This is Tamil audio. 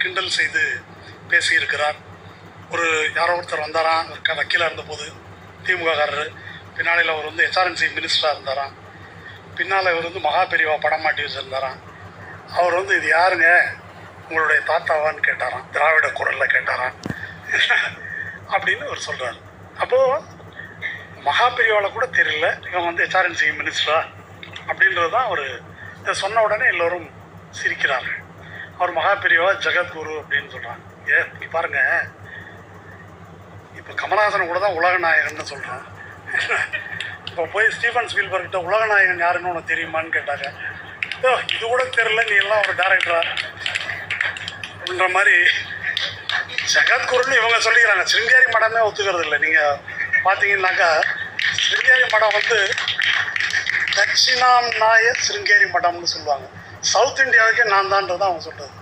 கிண்டல் செய்து பேசியிருக்கிறார். ஒரு யாரோ ஒருத்தர் வந்தாராம், வக்கீலாக இருந்தபோது திமுககாரர், பின்னாளில் அவர் வந்து HRNC மினிஸ்டராக இருந்தாராம், பின்னால் இவர் வந்து மகா பெரியவா படம் மாட்டி வச்சுருந்தாராம். அவர் வந்து இது யாருங்க உங்களுடைய தாத்தாவான்னு கேட்டாராம், திராவிட குரலில் கேட்டாராம் அப்படின்னு அவர் சொல்கிறார். அப்போது மகா பெரியவாவில் கூட தெரியல இவன் வந்து HRNC மினிஸ்டரா அப்படின்றது தான் அவர் இதை சொன்ன உடனே எல்லோரும் சிரிக்கிறார்கள். அவர் மகா பெரியவா ஜெகத்குரு அப்படின்னு சொல்கிறாங்க. நீ பாருங்கள், இப்போ கமலஹாசன் கூட தான் உலக நாயகன்னு சொல்கிறான். இப்போ போய் ஸ்டீஃபன் ஸ்பீல்பர்கிட்ட உலக நாயகன் யாருன்னு உனக்கு தெரியுமான்னு கேட்டாங்க. இது கூட தெரியல, நீ எல்லாம் ஒரு டேரக்டரா அப்படின்ற மாதிரி ஜெகத்குருன்னு இவங்க சொல்லிக்கிறாங்க. சிருங்கேரி மடமே ஒத்துக்கிறது இல்லை. நீங்கள் பார்த்தீங்கன்னாக்கா சிருங்கேரி மடம் வந்து தட்சிணாம் நாய சிருங்கேரி மடம்னு சொல்லுவாங்க. சவுத் இந்தியாவுக்கே நான் தான்றது அவங்க சொல்கிறது.